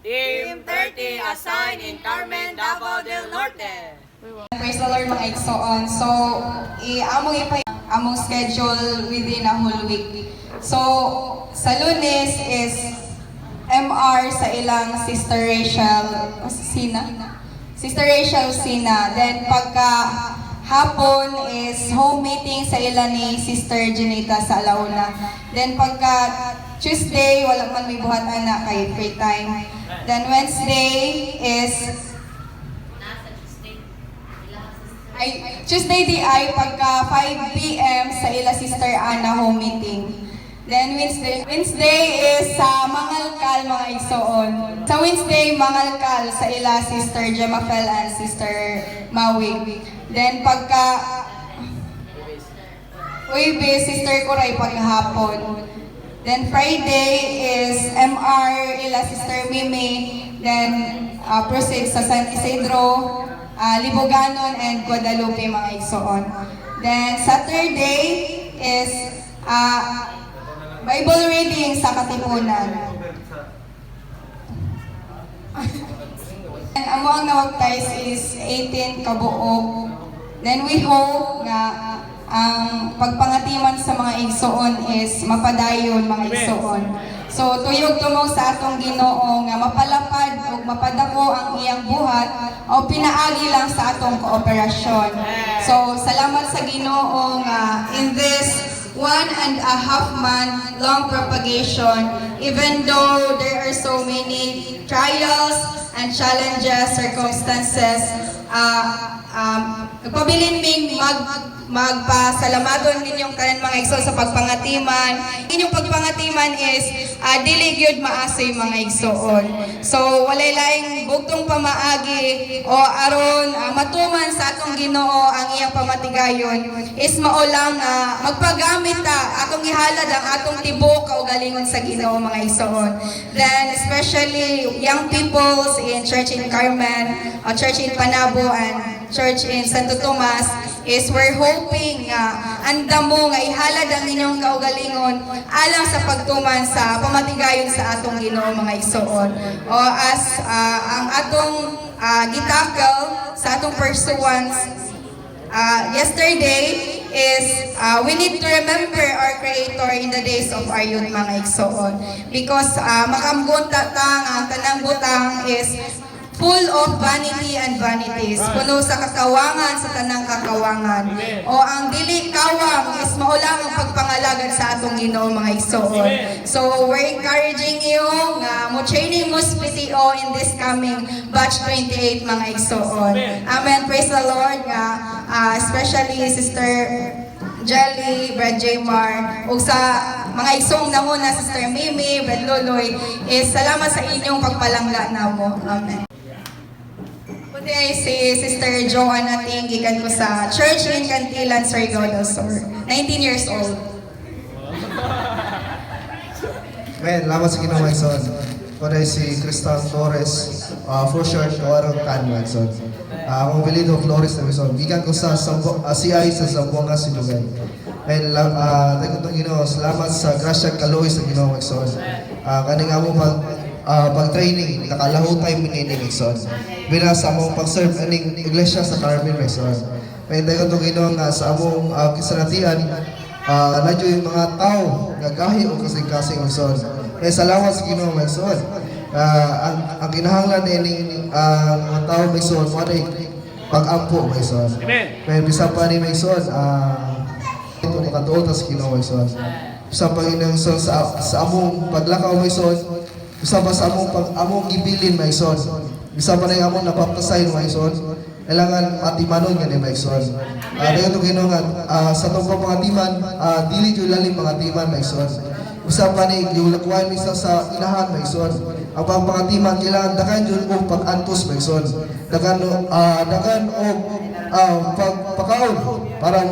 Team 30 assigned in Carmen, Davao del Norte. Praise the Lord mga igsoon. So, among schedule within a whole week. So, sa Lunes is MR sa ilang Sister Rachel Sina. Sister Rachel Sina. Then pagka hapon is home meeting sa ilan ni Sister Junita sa Alauna. Then pagka Tuesday, wala man may buhat anak kay free time. Then Wednesday is Tuesday di ay pagka 5 p.m. sa ila Sister Ana home meeting. Then Wednesday is sa Mangalkal mga igsoon. Sa Wednesday, Mangalkal sa ila Sister Gemafel and Sister Mawig. Then pagka Uybis, Sister Kuray pagkahapon. Then Friday is MR ila Sister Mimi. Then proceed sa San Isidro, Liboganon and Guadalupe mga igsoon. Then Saturday is Bible reading sa Katipunan. And among nawagtays is 18 kabuok. Then we hope nga ang pagpangatiman sa mga igsoon is mapadayon mga igsoon. So tuyog tumong sa atong Ginoo nga mapalapad ug mapadako ang iyang buhat o pinaagi lang sa atong kooperasyon. So salamat sa Ginoo nga in this 1.5 month long propagation, even though there are so many trials and challenges, circumstances, nagpabilin ming magpasalamaton ninyong kanan mga igsoon sa pagpangatiman. Inyong pagpangatiman is dili gyud maasoy mga igsoon. So walay laing bugtong pamaagi o aron matuman sa atong Ginoo ang iyang pamatigayon is maulang magpagamit ta atong ihalad ang atong tibok kaugalingon sa Ginoo mga igsoon. Then especially young peoples in Church in Carmen, Church in Panabo and Church in Santo Tomas is we're hoping andamo nga ihalad ang inyong kaugalingon alang sa pagtuman sa pamatigayon sa atong Ginoo mga igsoon. O as ang atong gitakal sa atong pursuance yesterday is we need to remember our Creator in the days of our youth mga igsoon. Because makambunta tang ang tanang butang is full of vanity and vanities. Puno sa kakawangan sa tanang kakawangan. O ang dili kawang is maulang ang pagpangalagad sa atong Ginoo mga igsoon. So we're encouraging you nga mo training mo PTO in this coming batch 28 mga igsoon. Amen. Praise the Lord nga especially Sister Jelly, Brad J. Mar, o sa mga isong namuna Sister Mimi, Brad Loloy, is salamat sa inyong pagpalangla na mo. Amen. Kundi ay si Sister Joanna Ting, gikan ko sa Church in Cantilan, Surigao del Sur. 19 years old. Men, lamat sa Ginoo mga igsoon. Kundi si Crystal Flores, for short, Kawarang Kanman. Akong Belido Flores na igsoon. Gikan ko sa CI sa Zamboanga, Silugay. And tayo itong Ginoo, salamat sa grasya kaluoy sa Ginoo mga igsoon. Kaning among pag-training, nakalaho tayo minining igsoon. Binasa among pag-serve aning iglesia sa Carmen mga igsoon. And tayo itong Ginoo nga sa among kisanatian, nadyo yung mga tao nagahi o kasing-kasing igsoon. Salamat sa Ginoo mga igsoon. Ang kinahanglan ni mga tao mga igsoon, pag-ampo mga igsoon. Pero bisa pa ni mga igsoon, ito ni katuot sa Ginoo mga igsoon. Bisa pa rin sa among paglakaw mga igsoon, bisa pa sa among gibilin mga igsoon. Bisa pa rin among napaptasay mga igsoon. Kailangan matimanon nga ni mga igsoon. Kaya ito Ginoo nga, sa itong pangatiman, dili yung lalim mga timan mga igsoon. Bisa pa ni yung lakuan misa sa inahan mga igsoon. Ang pangatiman kailangan dagan yun o pag-antos mga igsoon. Dagan o pagpakaon para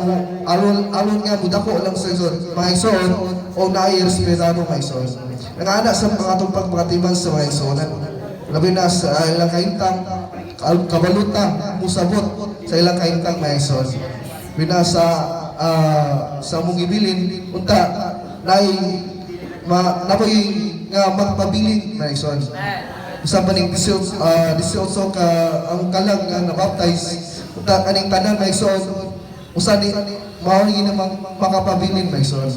alon nga mudako lang sa igsoon. Mga igsoon o nai-respetado mga igsoon. Nangana sa pangatong pagpangatiman sa mga igsoon. Labi na sa ilang kaintang kabalutang musabot sa ilang kaintang mga igsoon. Binasa sa mong ibilin unta napoy nga magpabilin mga igsoon. usa pa ning 18 ka ang kalang nga na-baptize uta kaning tanan maigsoon usa ni mao ni namang makapabilin maigsoon.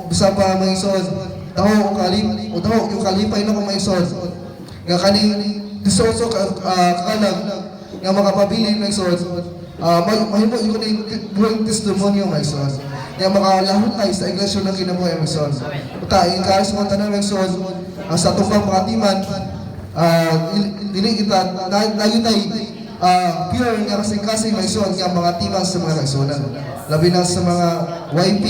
Usa pa maigsoon daw yung kalipay na ko maigsoon nga kaning 18 ka kalang nga makapabilin maigsoon. Mahimo yung buong testimonyo maigsoon nga makalahot tayo sa iglesia ng kinabuhi maigsoon. Uta encourage mo tanan maigsoon sa tumpang pangatiman, dili kita nayunay pure nga kasing-kasing maigsoon nga mga timang sa mga kaigsuonan. Labi na sa mga YP,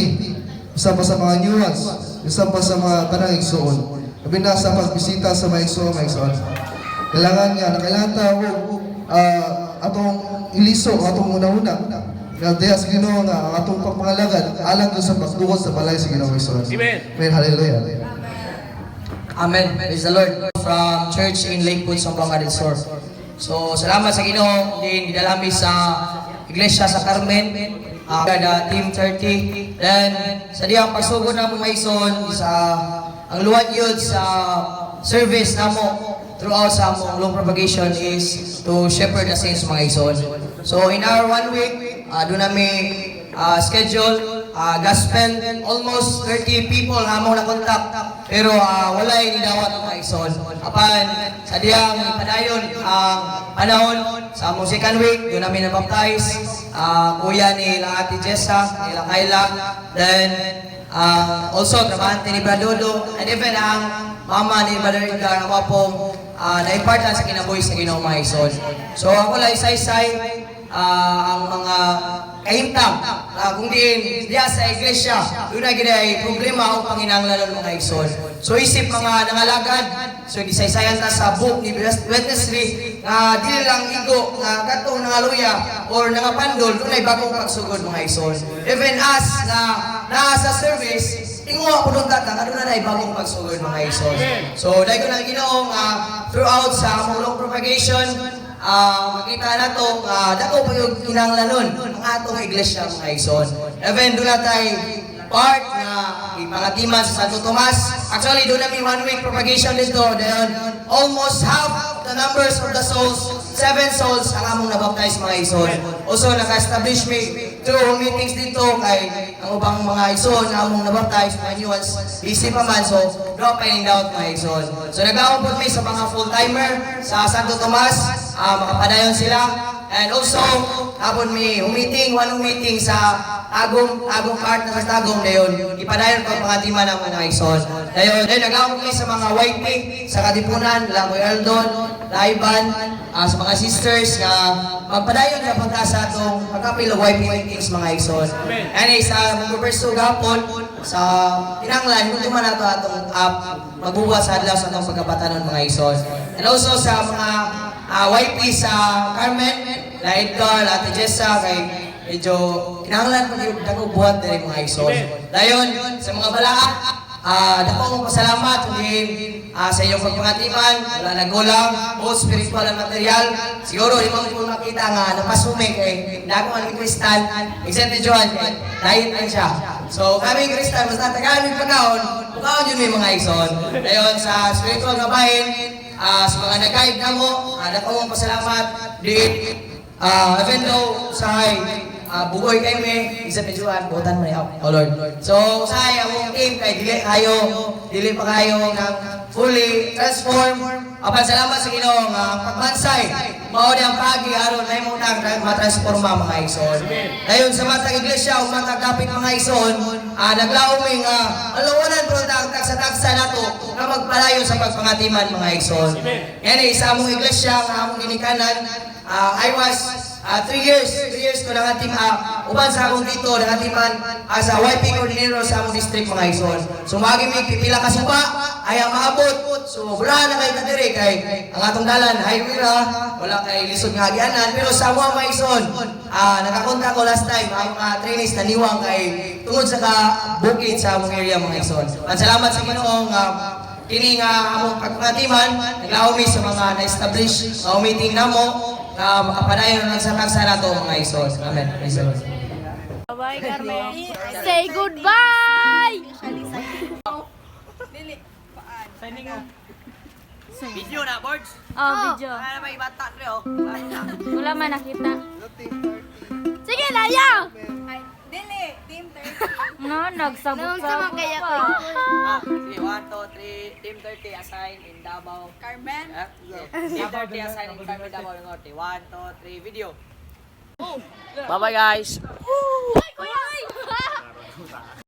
isa pa sa mga nuance, isa pa sa mga tanang igsoon. Labi na sa pagbisita sa mga igsoon. Kailangan tayo atong iliso, atong una-una. Nga diya sa Ginoo nga ang atong pagpangalagad alang doon sa pagdukot sa balay sa Ginoo igsoon. Amen. Hallelujah. Amen. Praise the Lord. From Church in Lakewood, Zamboanga del Sur. So, salamat sa Ginoo din gidalami sa Iglesia sa Carmen, the Team 30. Then, sa diyang pagsugod na mo maison sa ang luwad yun sa service namo throughout sa among long propagation is to shepherd the saints mga ison. So, in our 1 week, doon namin schedule gospel, almost 30 people nga among na-contact, pero walay nidawat ang mga ison. Apan, sa diyang padayon ang panahon, sa among second week, doon namin na-baptize, kuya ni Ate Jessa, nila Kayla, then also trabahante ni Bradodo, and even ang mama ni Brother Edgar, ang wapong na-impartan sa kinabuhi sa Ginoo mga ison. So ako lang isaysay ang mga kahimtang kung diin diya sa iglesia doon na gina ay problema o panginahanglan mga igsoon. So isip mga nangalagad, so gisaysayan ta sa book ni Wesley nga dili lang igo nga katong nangaluya or nangapandol doon ay bagong pagsugod mga igsoon. Even us na naa sa service ingo ako doon tata nga doon na ay bagong pagsugod mga igsoon. So dahil ko na Ginoo throughout sa among long propagation makita na to, dako pa yung kinanglanon ang atong iglesia mga igsoon. Even doon na tayo part na ipangatiman sa Santo Tomas. Actually, doon namin 1 week propagation dito. Then, almost half the numbers of the souls, 7 souls ang among nabaptize mga igsoon. Also, naka-establish me through meetings dito kay ang ubang mga igsoon na among nabaptize, mga nuance, busy pa man. So, drop finding out mga igsoon. So, nag-aon po kami sa mga full-timer sa Santo Tomas. Makapadayon sila. And also, hapon may meeting sa agong part na sa tagong dayon. Ipadayon ko ang pangatiman ng mga igsoon. Dayon, nag-aon kami sa mga YP, sa Katipunan, Langoy Aldon, Laiban, sa mga sisters na magpadayon na punta sa atong pagkapil of YP meetings mga igsoon. And sa mag-pursue gapon, sa tinanglan, kung tuman nato atong magbubuhat sa adlaw sa atong pagkabatanon mga igsoon. And also sa mga YP sa Carmen, na Edgar, Ate Jessa, kay medyo kinahanglan pag yung dako buhat na rin mga igsoon. Dayon, sa mga balaa, dako akong pasalamat din sa inyong pagpangatiman, wala nagulang, both spiritual and material. Siguro, di mo po makita nga napasume kay dako ang kristal, except ni Johan, diet lang siya. So, kami kristal, basta tagalog pagkaon, pagkaon yun may mga igsoon. Dayon, sa spiritual nga bahin, sa mga nag-guide na mo, dako akong pasalamat din. Even though sa bugoy kayo may isa medyoan, butan mo na oh Lord. So sa among team kay dili pa kayo ng fully transform. Apan salamat sa Ginoo nga pagmansay mao di ang pagi aron may mo nang matransforma mga igsoon. Dayon sa matag iglesia ug matag dapit mga igsoon, naglaom mi nga alawanan pro tagsa nato nga magpalayo sa pagpangatiman mga igsoon. Yan isa among iglesia nga among ginikanan. I was 3 years ko nangatim uban sa akong dito nangatiman as a YP coordinator sa among district mga igsoon. So maagi mi pipila ka suba ay ang maabot. So wala na kay kadiri kay ang atong dalan highway ra wala kay lisod nga agianan pero sa among mga igsoon nakakontak ko last time ang mga trainees na niwang kay tungod sa bukid sa among area mga igsoon. Salamat sa Ginoo nga kini nga among pagpangatiman naglaom mi sa mga na-establish meeting namo makapadayon ng sa nato mga igsoon. Amen. Praise the Lord. Bye, Carmen. Say goodbye! Video na, boards. Oh, video. Ano may bata ko? Wala man nakita. Sige, layaw! Dili, team 30. No, nagsabog-sabog pa. Sige, 1, 2, 3. Team 30 assign in Davao. Carmen. Team 30 assign in Carmen, Davao del Norte. 1, 2, 3, video. Bye-bye, guys. Kuya!